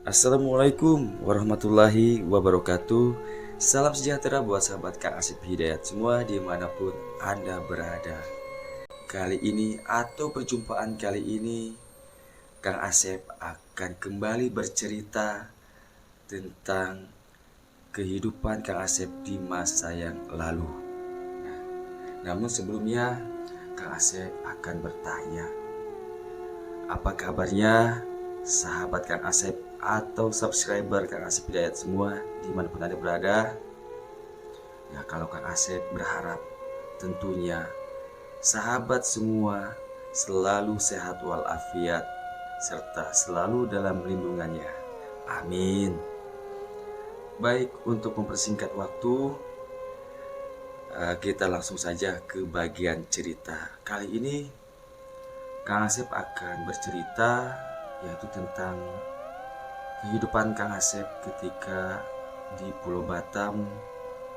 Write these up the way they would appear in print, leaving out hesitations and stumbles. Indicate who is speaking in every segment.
Speaker 1: Assalamualaikum warahmatullahi wabarakatuh. Salam sejahtera buat sahabat Kang Asep Hidayat semua dimanapun Anda berada. Kali ini atau perjumpaan kali ini Kang Asep akan kembali bercerita tentang kehidupan Kang Asep di masa yang lalu. Namun sebelumnya Kang Asep akan bertanya, apa kabarnya sahabat Kang Asep atau subscriber Kang Asep Hidayat semua dimanapun Anda berada? Ya, kalau Kang Asep berharap tentunya sahabat semua selalu sehat walafiat serta selalu dalam lindungannya. Amin. Baik, untuk mempersingkat waktu, kita langsung saja ke bagian cerita. Kali ini Kang Asep akan bercerita yaitu tentang kehidupan Kang Asep ketika di Pulau Batam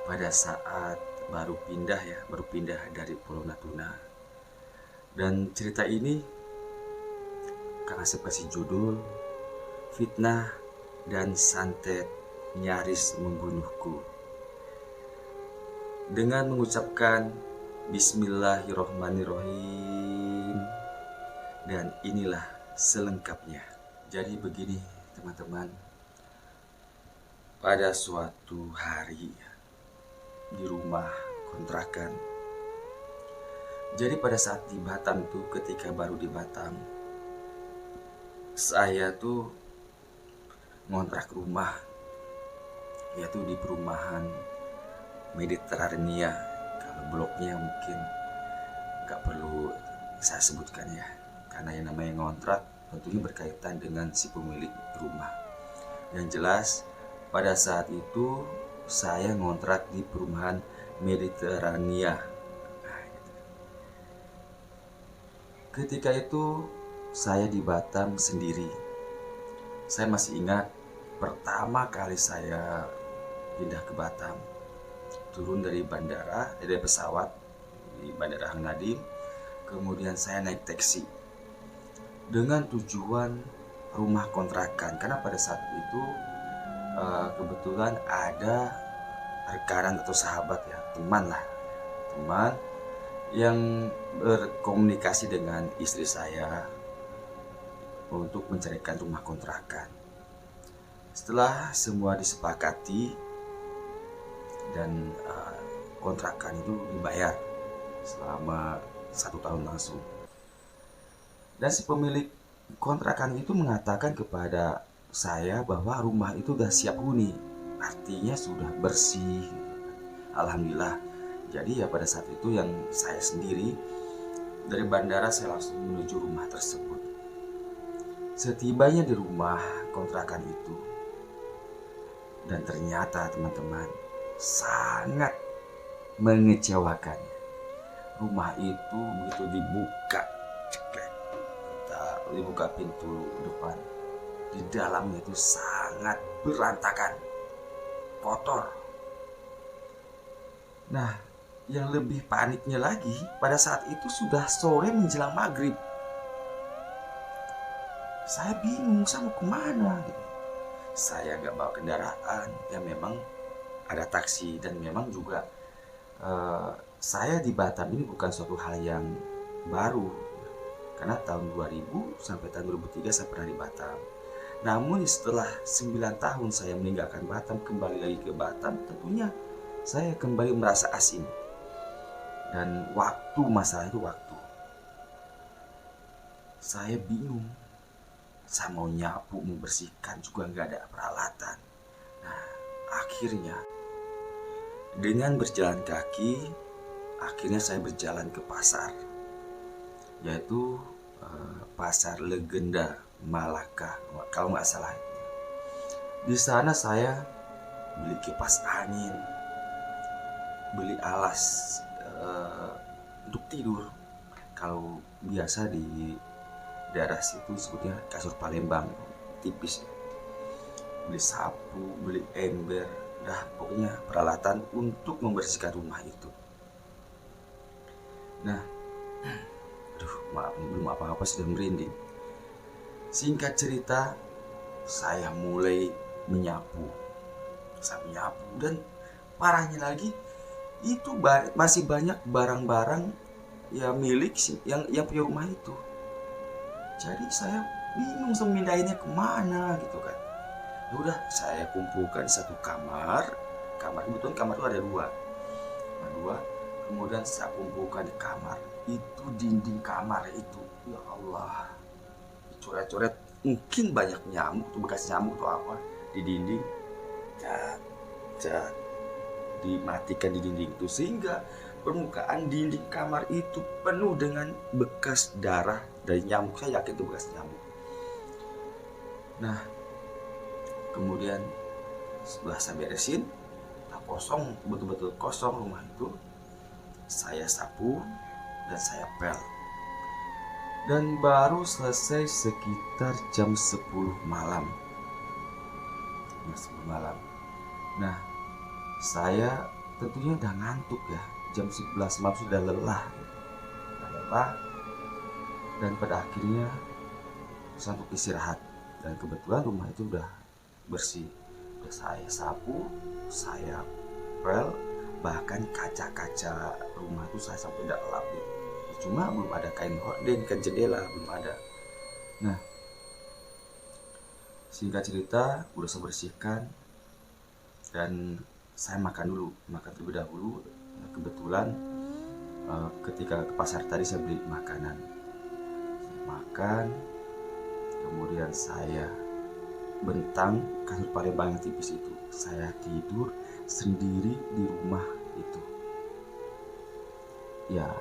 Speaker 1: pada saat baru pindah dari Pulau Natuna. Dan cerita ini Kang Asep kasih judul Fitnah dan Santet Nyaris Membunuhku. Dengan mengucapkan Bismillahirrohmanirrohim. Dan inilah selengkapnya. Jadi begini teman-teman, pada suatu hari di rumah kontrakan. Jadi pada saat di Batam tuh, ketika baru di Batam, saya tuh ngontrak rumah, yaitu di perumahan Mediterania. Kalau bloknya mungkin nggak perlu saya sebutkan ya, karena yang namanya ngontrak tentunya berkaitan dengan si pemilik rumah. Yang jelas pada saat itu saya ngontrak di perumahan Mediterania. Ketika itu saya di Batam sendiri. Saya masih ingat pertama kali saya pindah ke Batam. Turun dari pesawat di Bandara Hang Nadiem. Kemudian saya naik taksi dengan tujuan rumah kontrakan, karena pada saat itu kebetulan ada rekanan atau sahabat ya, teman yang berkomunikasi dengan istri saya untuk mencarikan rumah kontrakan. Setelah semua disepakati dan kontrakan itu dibayar selama 1 tahun langsung. Dan si pemilik kontrakan itu mengatakan kepada saya bahwa rumah itu udah siap huni, artinya sudah bersih. Alhamdulillah. Jadi ya pada saat itu yang saya sendiri dari bandara saya langsung menuju rumah tersebut. Setibanya di rumah kontrakan itu, dan ternyata teman-teman sangat mengecewakan. Rumah itu begitu dibuka pintu depan, di dalamnya itu sangat berantakan, kotor. Nah, yang lebih paniknya lagi, pada saat itu sudah sore menjelang maghrib. Saya bingung, saya mau kemana gitu. Saya nggak bawa kendaraan, ya memang ada taksi, dan memang juga saya di Batam ini bukan suatu hal yang baru. Karena tahun 2000 sampai tahun 2003 saya pernah di Batam. Namun setelah 9 tahun saya meninggalkan Batam, kembali lagi ke Batam, tentunya saya kembali merasa asing. Dan masalah itu waktu. Saya bingung. Saya mau nyapu, membersihkan juga nggak ada peralatan. Nah, akhirnya dengan berjalan kaki, akhirnya saya berjalan ke pasar, yaitu pasar Legenda Malaka kalau nggak salah. Di sana saya beli kipas angin, beli alas untuk tidur. Kalau biasa di daerah situ sebutnya kasur Palembang, tipis. Beli sapu, beli ember, pokoknya peralatan untuk membersihkan rumah itu. Nah, maaf belum apa-apa sudah merinding. Singkat cerita, saya mulai menyapu. Saya menyapu dan parahnya lagi itu masih banyak barang-barang ya milik yang punya rumah itu. Jadi saya bingung memindahinnya kemana gitu kan. Ya udah saya kumpulkan satu kamar. Kebetulan kamar itu ada dua. Kemudian saya kumpulkan di kamar. Itu dinding kamar itu, ya Allah, coret-coret, mungkin banyak nyamuk tuh, bekas nyamuk tuh apa di dinding. Cat, dimatikan di dinding itu sehingga permukaan dinding kamar itu penuh dengan bekas darah dari nyamuk. Saya yakin itu bekas nyamuk. Nah, kemudian setelah saya beresin, kosong, betul-betul kosong rumah itu, saya sapu dan saya pel. Dan baru selesai sekitar jam 10 malam. Jam 10 malam. Nah, saya tentunya udah ngantuk ya. Jam 11 malam sudah lelah. Dan pada akhirnya saya untuk istirahat. Dan kebetulan rumah itu udah bersih. Udah saya sapu, saya pel, bahkan kaca-kaca rumah itu saya sampai udah lap ya. Cuma belum ada kain horden, kain jendela belum ada. Nah, singkat cerita udah saya bersihkan dan saya makan terlebih dahulu. Kebetulan ketika ke pasar tadi saya beli makanan. Saya makan, kemudian saya bentang kasur Palembang yang tipis itu. Saya tidur sendiri di rumah itu. Ya,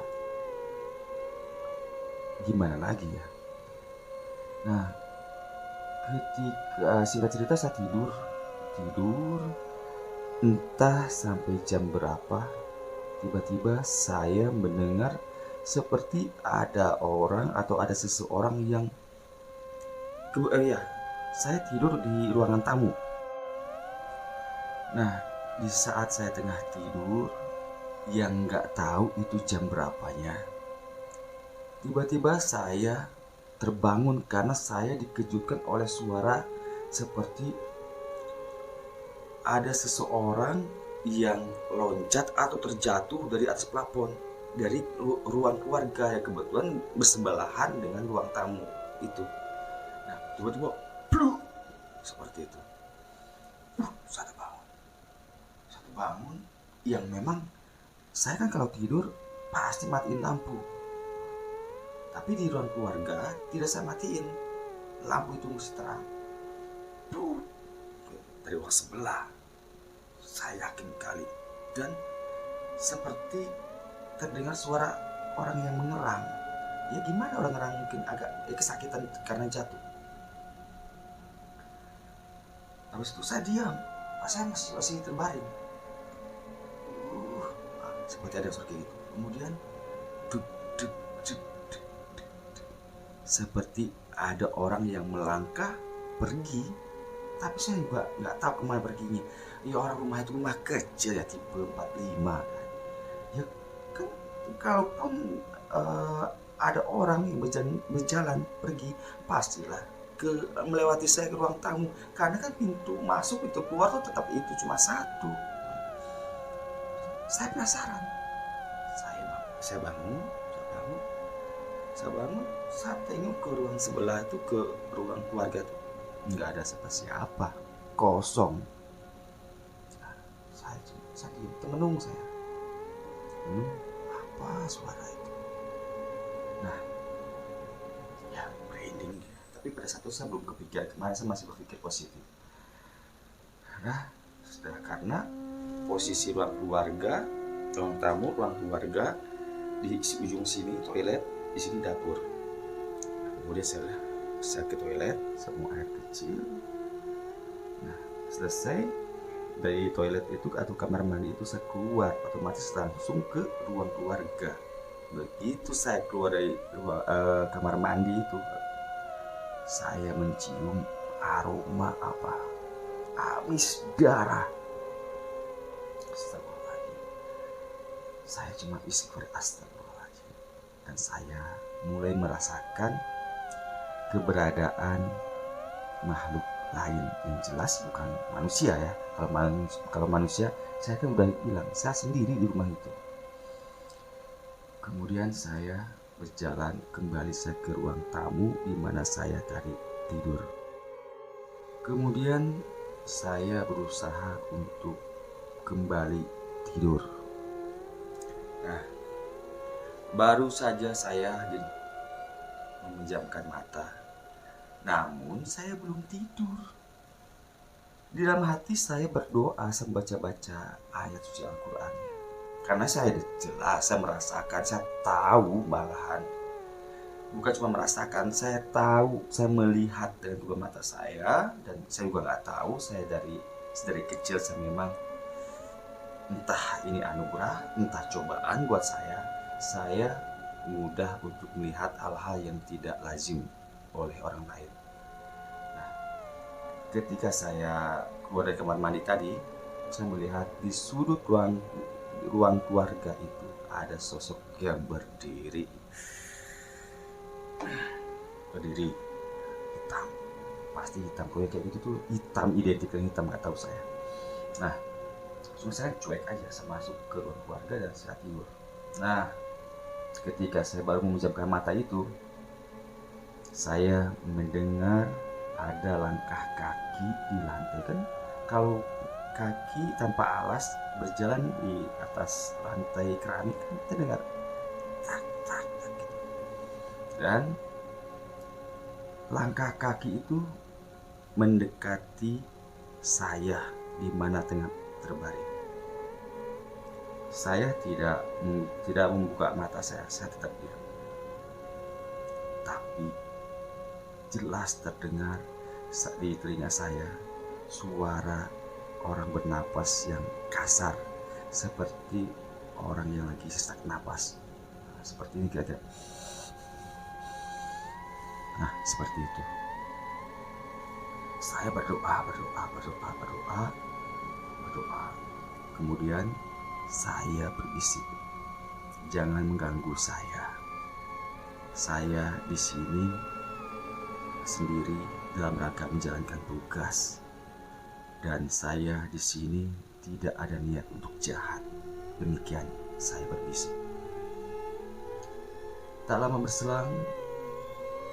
Speaker 1: gimana lagi ya. Nah, ketika singkat cerita saya tidur entah sampai jam berapa, tiba-tiba saya mendengar seperti ada orang atau ada seseorang yang saya tidur di ruangan tamu. Nah, di saat saya tengah tidur yang nggak tahu itu jam berapanya, tiba-tiba saya terbangun karena saya dikejutkan oleh suara seperti ada seseorang yang loncat atau terjatuh dari atas plafon dari ruang keluarga yang kebetulan bersebelahan dengan ruang tamu itu. Nah, tiba-tiba pluk seperti itu. Saya bangun yang memang saya kan kalau tidur pasti matiin lampu. Tapi di ruang keluarga tidak saya matiin. Lampu itu mesti terang. Dari ruang sebelah. Saya yakin kali. Dan seperti terdengar suara orang yang mengerang. Ya gimana orang ngerang, mungkin agak kesakitan karena jatuh. Habis itu saya diam. Saya masih terbaring. Seperti ada suara kayak gitu. Kemudian seperti ada orang yang melangkah pergi, tapi saya juga nggak tahu kemana perginya. Ya orang rumah itu rumah kecil ya, tipe 45 kan. Ya kan kalaupun ada orang yang berjalan pergi, pastilah melewati saya ke ruang tamu, karena kan pintu masuk pintu keluar tuh tetap itu cuma satu. Saya penasaran. Saya bangun, saya tengok ke ruang sebelah itu, ke ruang keluarga itu, nggak ada siapa-siapa, kosong. Nah, saya diam, termenung saya. Apa suara itu? Nah, ya merinding. Tapi pada saat itu saya belum kepikiran kemana, saya masih berpikir positif. Nah, sudah, karena posisi ruang keluarga, ruang tamu, ruang keluarga di ujung sini toilet, di sini dapur. Kemudian saya ke toilet, saya buang air kecil. Nah, selesai dari toilet itu atau kamar mandi itu saya keluar, otomatis langsung ke ruang keluarga. Begitu saya keluar dari kamar mandi itu, saya mencium aroma apa? Amis darah. Astagfirullahaladzim. Saya cuma istighfar astagfirullahaladzim. Dan saya mulai merasakan keberadaan makhluk lain, yang jelas bukan manusia ya. Kalau manusia, saya kan udah bilang saya sendiri di rumah itu. Kemudian saya berjalan kembali saya ke ruang tamu di mana saya tadi tidur. Kemudian saya berusaha untuk kembali tidur. Nah, baru saja saya memejamkan mata, namun saya belum tidur. Di dalam hati saya berdoa sambil baca-baca ayat suci Al-Quran. Karena saya jelas, saya merasakan, saya tahu malahan. Bukan cuma merasakan, saya tahu, saya melihat dengan kedua mata saya. Dan saya juga nggak tahu, saya dari kecil saya memang, entah ini anugerah, entah cobaan buat saya mudah untuk melihat hal-hal yang tidak lazim oleh orang lain. Nah, ketika saya keluar dari kamar mandi tadi, saya melihat di sudut ruang keluarga itu ada sosok yang berdiri hitam, pasti hitam. Kalau kayak gitu tuh hitam, identik dengan hitam, nggak tahu saya. Nah, langsung saya cuek aja, saya masuk ke ruang keluarga dan saya tidur. Nah, ketika saya baru memejamkan mata itu, saya mendengar ada langkah kaki di lantai. Kan kalau kaki tanpa alas berjalan di atas lantai keramik kan kita dengar tak tak tak gitu. Dan langkah kaki itu mendekati saya di mana tengah terbaring. Saya tidak membuka mata saya tetap diam. Tapi jelas terdengar di telinga saya suara orang bernapas yang kasar, seperti orang yang lagi sesak napas. Nah, seperti ini kira-kira. Nah, seperti itu. Saya berdoa. Kemudian saya berbisik, jangan mengganggu saya. Saya di sini sendiri dalam rangka menjalankan tugas. Dan saya di sini tidak ada niat untuk jahat. Demikian saya berbisik. Tak lama berselang,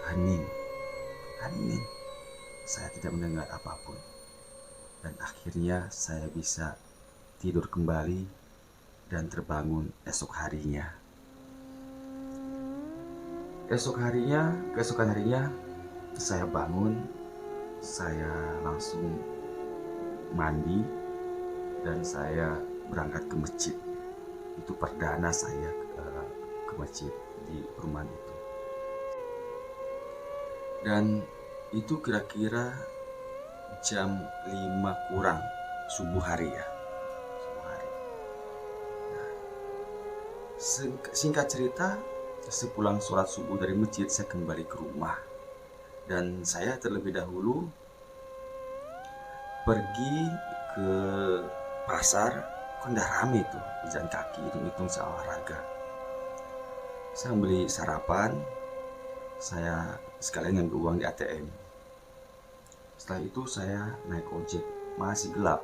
Speaker 1: hening. Saya tidak mendengar apapun. Dan akhirnya saya bisa tidur kembali dan terbangun esok harinya. Keesokan harinya saya bangun, saya langsung mandi dan saya berangkat ke masjid. Itu perdana saya ke masjid di perumahan itu. Dan itu kira-kira jam 5 kurang subuh hari ya. Nah, singkat cerita, sepulang sholat subuh dari masjid saya kembali ke rumah. Dan saya terlebih dahulu pergi ke pasar. Kan udah rame tuh, berjalan kaki, hitung-hitung saya olahraga. Saya beli sarapan, saya sekalian ngambil uang di ATM. Setelah itu saya naik ojek, masih gelap,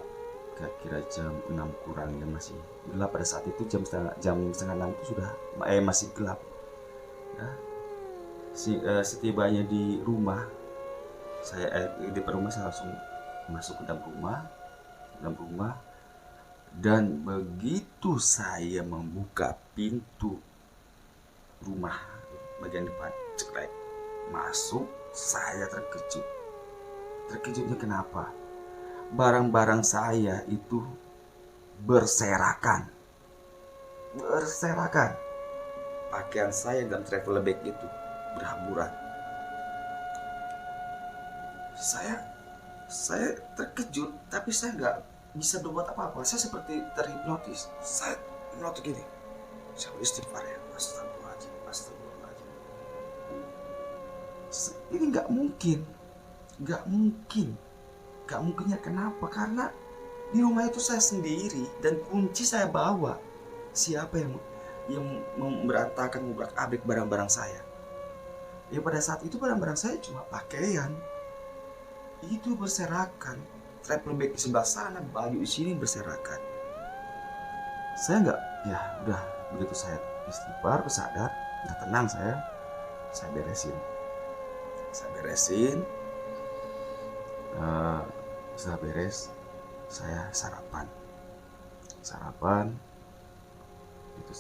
Speaker 1: kira-kira jam 6 kurang ya, masih gelap pada saat itu. Jam setengah 6 itu sudah masih gelap. Nah, setibanya di rumah, di rumah saya langsung masuk ke dalam rumah. Dan begitu saya membuka pintu rumah bagian depan, ceklek masuk, saya terkejut. Terkejutnya kenapa? Barang-barang saya itu berserakan. Pakaian saya dalam travel bag itu berhamburan. Saya terkejut, tapi saya nggak bisa berbuat apa-apa. Saya seperti terhipnotis. Saya melotot gini. Saya istighfar ya. Astagfirullahaladzim. Ini nggak mungkinnya. Kenapa? Karena di rumah itu saya sendiri dan kunci saya bawa. Siapa yang memberantakan, mengobrak-abrik barang-barang saya? Ya pada saat itu barang-barang saya cuma pakaian. itu berserakan. Travel bag di sebelah sana, baju di sini berserakan. Saya nggak, ya udah, begitu saya istighfar, sadar, udah tenang saya beresin. Setelah beres, saya sarapan. Itu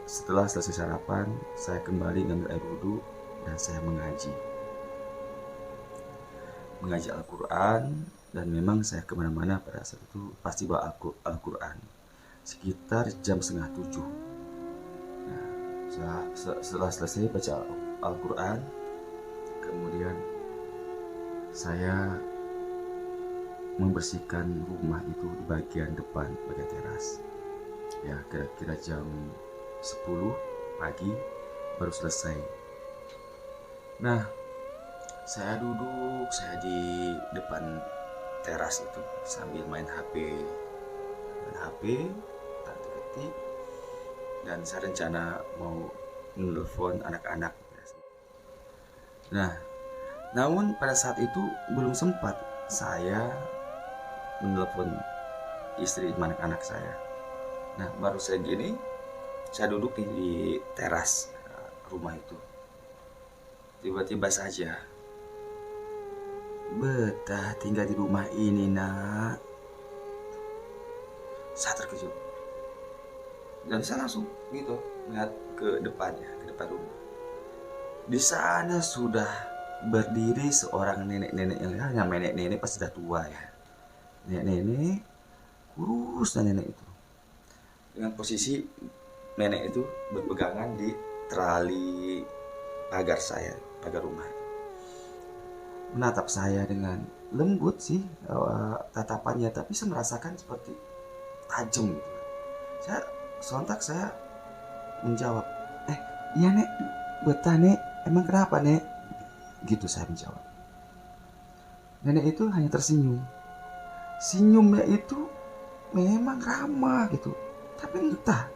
Speaker 1: setelah selesai sarapan, saya kembali ngambil air wudhu dan saya mengaji Al-Quran. Dan memang saya kemana-mana pada saat itu pasti bawa Al-Quran sekitar jam 6:30. Nah, setelah selesai baca Al-Quran, kemudian saya membersihkan rumah itu di bagian depan, bagian teras. Ya, kira-kira jam 10 pagi baru selesai. Nah, saya duduk di depan teras itu sambil main HP, ketik, dan saya rencana mau menelpon anak-anak. Nah, namun pada saat itu belum sempat saya menelpon istri dan anak-anak saya. Nah, baru saya duduk di teras rumah itu. Tiba-tiba saja, betah tinggal di rumah ini, nak. Saya terkejut. Dan saya langsung melihat ke depan rumah. Di sana sudah berdiri seorang nenek-nenek yang nenek-nenek pasti sudah tua ya. Nenek-nenek kurus, dan nenek itu dengan posisi nenek itu berpegangan di tali pagar rumah. Menatap saya dengan lembut sih tatapannya, tapi saya merasakan seperti tajam gitu. Sontak saya menjawab, iya nek, betah nek, emang kenapa nek? Gitu saya menjawab. Nenek itu hanya tersenyum. Senyumnya itu memang ramah gitu, tapi entah,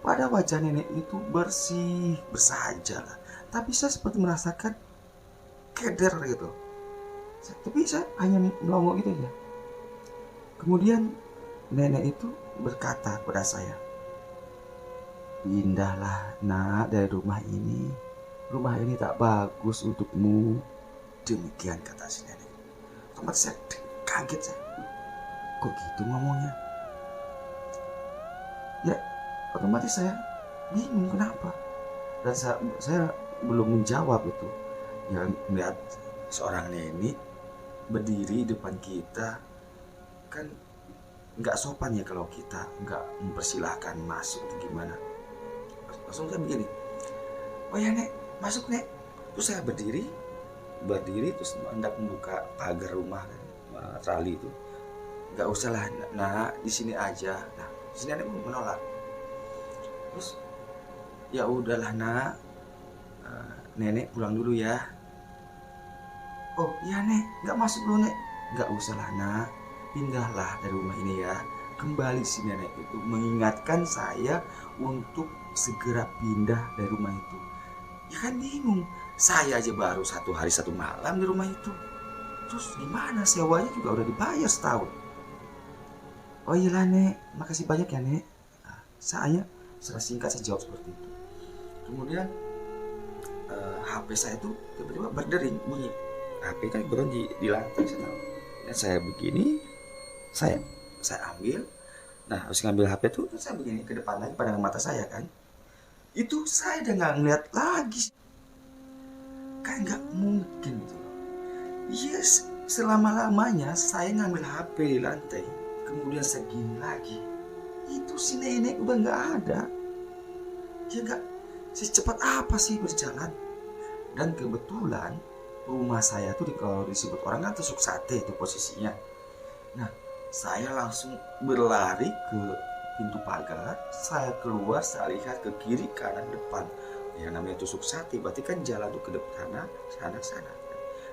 Speaker 1: pada wajah nenek itu bersih, bersahaja lah. Tapi saya seperti merasakan keder gitu. Tapi saya hanya melongo gitu aja. Kemudian nenek itu berkata kepada saya, pindahlah nak dari rumah ini. Rumah ini tak bagus untukmu. Demikian kata si nenek. Otomatis saya kaget, kok gitu ngomongnya? Ya, otomatis saya bingung kenapa. Dan saya belum menjawab itu. Ya, melihat seorang nenek berdiri depan kita, kan nggak sopan ya kalau kita nggak mempersilahkan masuk atau gimana. Langsung saya begini, oh ya nek, masuk nek. Terus saya berdiri terus hendak membuka pagar rumah trali itu. Nggak usah lah nak, di sini aja. Nah, di sini nenek menolak. Terus ya udahlah nak, nenek pulang dulu ya. Oh iya nek, nggak masuk dulu nek. Nggak usah lah nak, pindahlah dari rumah ini ya. Kembali si nenek itu mengingatkan saya untuk segera pindah dari rumah itu. Ya kan bingung, saya aja baru 1 hari 1 malam di rumah itu. Terus gimana, sewanya juga udah dibayar setahun. Oh iya lah nek, makasih banyak ya nek. Nah, saya secara singkat saya jawab seperti itu. Kemudian HP saya itu tiba-tiba berdering, bunyi. HP kan berhenti di lantai, saya tahu. Dan saya begini, saya ambil. Nah, harus ngambil HP itu, saya begini ke depan lagi, pandangan mata saya kan. Itu saya udah nggak ngeliat lagi. Kan nggak mungkin gitu loh. Yes, selama-lamanya saya ngambil HP di lantai, kemudian segini lagi. Itu si nenek udah nggak ada. Ya nggak, secepat apa sih berjalan? Dan kebetulan rumah saya tuh kalau disebut orang kan tusuk sate itu posisinya. Nah, saya langsung berlari ke pintu pagar. Saya keluar, saya lihat ke kiri, kanan, depan. Yang namanya tusuk sate berarti kan jalan tuh ke depan sana.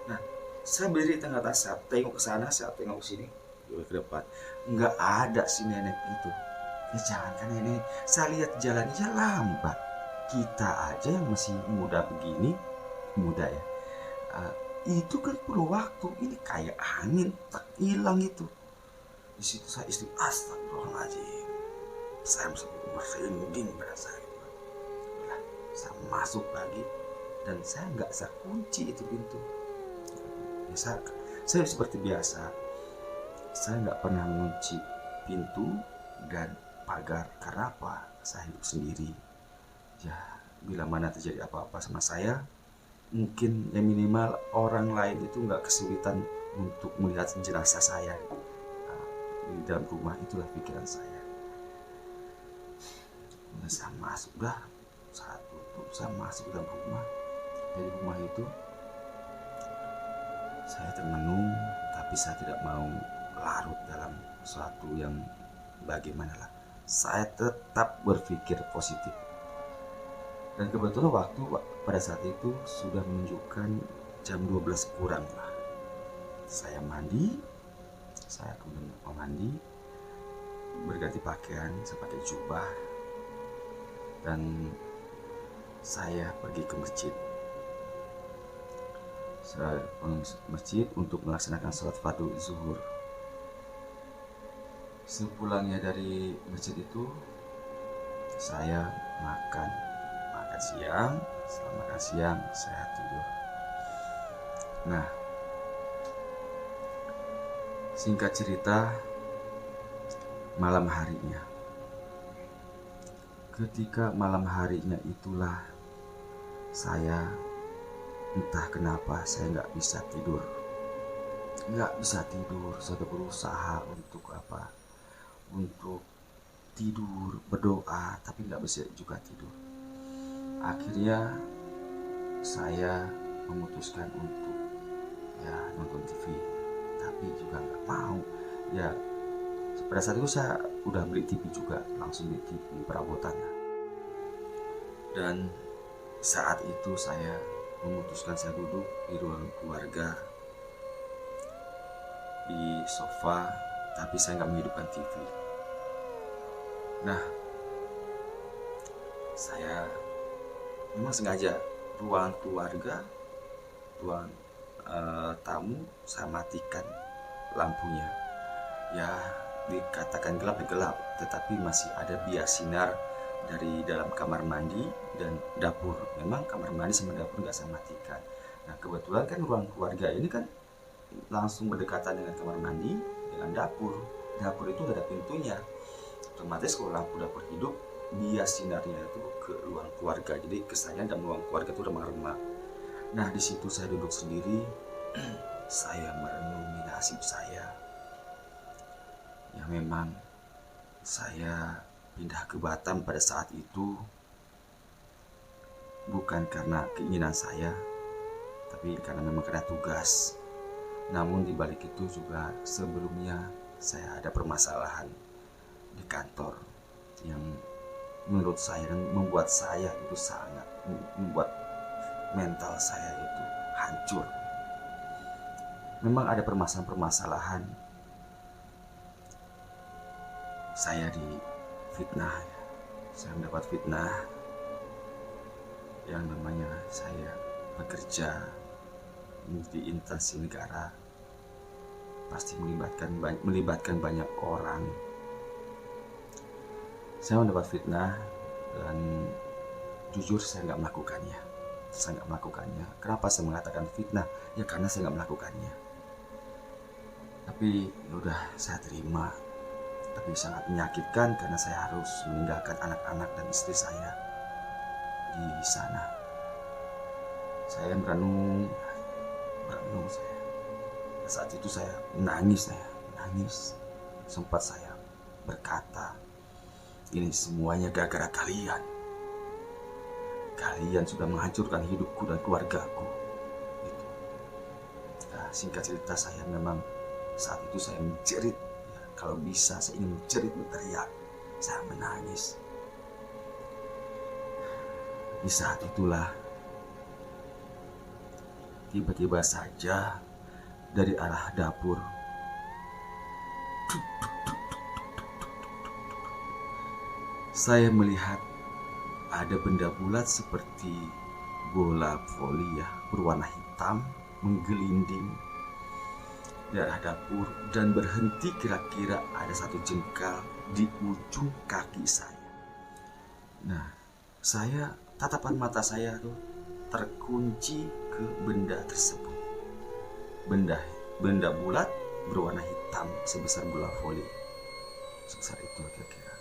Speaker 1: Nah, saya berdiri di tengah saya tengok ke sana, saya tengok ke sini, ke depan. Nggak ada si nenek itu. Ya jangan kan nenek, saya lihat jalannya lambat. Kita aja yang masih muda begini, muda ya, itu kan perlu waktu. Ini kayak angin tak hilang itu. Di situ saya istri, astagfirullahaladzim, saya merinding berasa. Saya masuk lagi dan saya nggak bisa kunci itu pintu. Ya, saya seperti biasa, saya nggak pernah mengunci pintu dan pagar. Karena apa? Saya hidup sendiri. Ya, bila mana terjadi apa-apa sama saya, mungkin yang minimal orang lain itu nggak kesulitan untuk melihat jenazah saya di dalam rumah. Itulah pikiran saya. Saya masuk, saya tutup, saya masuk dalam rumah. Dari rumah itu saya termenung, tapi saya tidak mau larut dalam sesuatu yang bagaimana. Saya tetap berpikir positif. Dan kebetulan waktu pada saat itu sudah menunjukkan jam 12 kurang lah. Saya mandi, saya kemudian mandi, berganti pakaian, saya pakai jubah, dan saya pergi ke masjid. Saya pergi ke masjid untuk melaksanakan sholat fardu zuhur. Sepulangnya dari masjid itu, saya makan siang. Setelah makan siang, saya tidur. Nah, singkat cerita, malam harinya, ketika malam harinya itulah saya entah kenapa saya nggak bisa tidur. Saya berusaha untuk untuk tidur, berdoa, tapi nggak bisa juga tidur. Akhirnya saya memutuskan untuk nonton TV, tapi juga nggak mau. Ya, pada saat itu saya udah beli TV juga, langsung beli TV perabotan. Dan saat itu saya memutuskan, saya duduk di ruang keluarga di sofa, tapi saya nggak menghidupkan TV. Nah, saya memang sengaja ruang keluarga, ruang tamu, saya matikan lampunya. Ya, dikatakan gelap, tetapi masih ada bias sinar dari dalam kamar mandi dan dapur. Memang kamar mandi sama dapur nggak saya matikan. Nah, kebetulan kan ruang keluarga ini kan langsung berdekatan dengan kamar mandi, dengan dapur. Dapur itu ada pintunya. Otomatis kalau lampu dapur hidup, bias sinarnya itu ke ruang keluarga. Jadi kesannya dalam ruang keluarga itu remang-remang. Nah, di situ saya duduk sendiri, saya merenungi nasib saya. Ya, memang saya pindah ke Batam pada saat itu bukan karena keinginan saya, tapi karena memang karena tugas. Namun di balik itu juga sebelumnya saya ada permasalahan di kantor yang menurut saya dan membuat saya itu sangat membuat mental saya itu hancur. Memang ada permasalahan-permasalahan. Saya difitnah, saya mendapat fitnah yang namanya saya bekerja di instansi negara, pasti melibatkan banyak orang. Saya mendapat fitnah dan jujur saya nggak melakukannya. Kenapa saya mengatakan fitnah? Ya karena saya nggak melakukannya. Tapi ya udah, saya terima. Tapi sangat menyakitkan karena saya harus meninggalkan anak-anak dan istri saya di sana. Saya merenung saya. Saat itu saya menangis. Sempat saya berkata, ini semuanya gara-gara kalian. Kalian sudah menghancurkan hidupku dan keluargaku. Gitu. Nah, singkat cerita, saya memang saat itu saya menjerit. Ya, kalau bisa saya ingin menjerit, berteriak. Saya menangis. Di saat itulah tiba-tiba saja dari arah dapur saya melihat ada benda bulat seperti bola voli berwarna hitam menggelinding daerah dapur dan berhenti kira-kira ada 1 jengkal di ujung kaki saya. Nah, tatapan mata saya tuh terkunci ke benda tersebut. Benda bulat berwarna hitam sebesar bola voli. Sebesar itu kira-kira.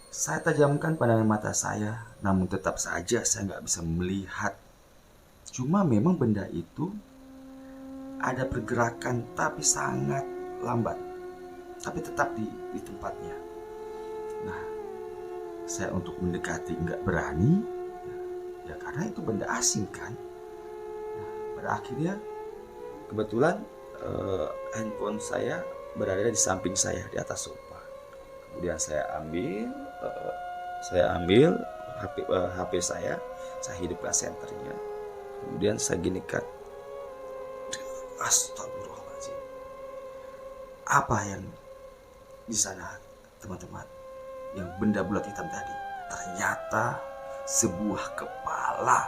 Speaker 1: Saya tajamkan pandangan mata saya, namun tetap saja saya nggak bisa melihat. Cuma memang benda itu ada pergerakan tapi sangat lambat, tapi tetap di tempatnya. Nah, saya untuk mendekati nggak berani, ya karena itu benda asing kan. Nah, pada akhirnya kebetulan handphone saya berada di samping saya di atas sofa. Kemudian saya ambil HP saya hidupkan senternya. Kemudian saya ginikan. Astagfirullahaladzim. Apa yang di sana, teman-teman? Yang benda bulat hitam tadi ternyata sebuah kepala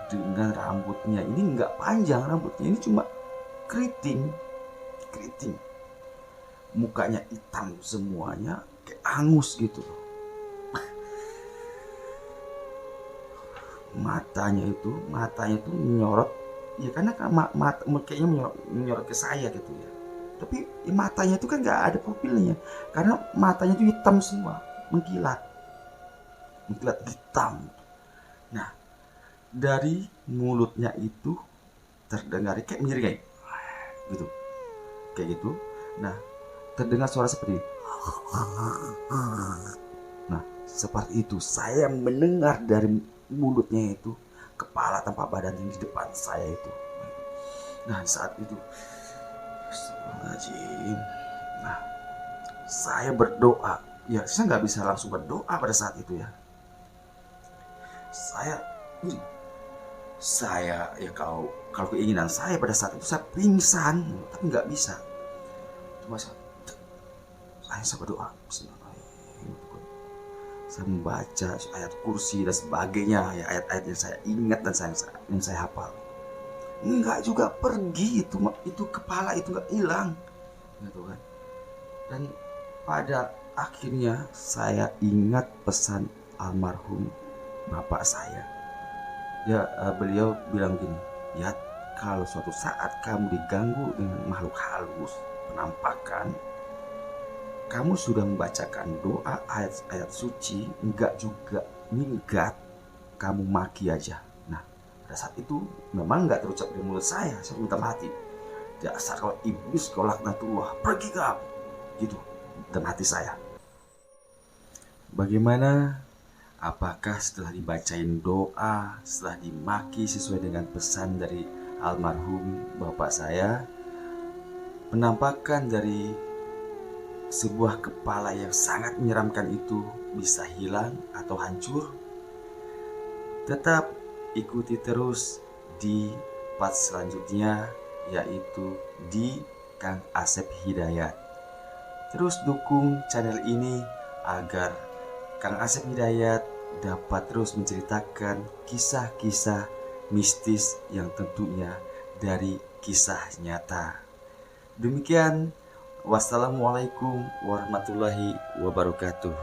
Speaker 1: dengan rambutnya. Ini nggak panjang rambutnya, ini cuma keriting. Mukanya hitam semuanya, kayak angus gitu loh. Matanya itu menyorot, ya karena kayaknya menyorot ke saya gitu ya. Tapi matanya itu kan nggak ada pupilnya, karena matanya itu hitam semua, mengkilat hitam. Nah, dari mulutnya itu terdengar kayak menjadi kayak gitu. Nah, terdengar suara seperti nah seperti itu. Saya mendengar dari mulutnya itu kepala tanpa badan yang di depan saya itu. Nah, saat itu astagfirullahaladzim. Nah, saya berdoa. Ya, saya nggak bisa langsung berdoa pada saat itu ya. Saya ya kalau keinginan saya pada saat itu saya pingsan, tapi nggak bisa. Cuma saya berdoa. Saya membaca ayat kursi dan sebagainya, ya ayat-ayat yang saya ingat dan yang saya hafal. Enggak juga pergi, itu kepala itu nggak hilang, gitu kan. Dan pada akhirnya saya ingat pesan almarhum bapak saya. Ya, beliau bilang gini, ya kalau suatu saat kamu diganggu dengan makhluk halus penampakan, kamu sudah membacakan doa ayat-ayat suci, enggak juga minggat, kamu maki aja. Nah, pada saat itu memang enggak terucap dari mulut saya minta mati. Dasar kalau iblis, kau laknatullah, pergi kamu, gitu dalam hati saya. Bagaimana? Apakah setelah dibacain doa, setelah dimaki sesuai dengan pesan dari almarhum bapak saya, penampakan dari sebuah kepala yang sangat menyeramkan itu bisa hilang atau hancur? Tetap ikuti terus di part selanjutnya, yaitu di Kang Asep Hidayat. Terus dukung channel ini agar Kang Asep Hidayat dapat terus menceritakan kisah-kisah mistis yang tentunya dari kisah nyata. Demikian, wassalamualaikum warahmatullahi wabarakatuh.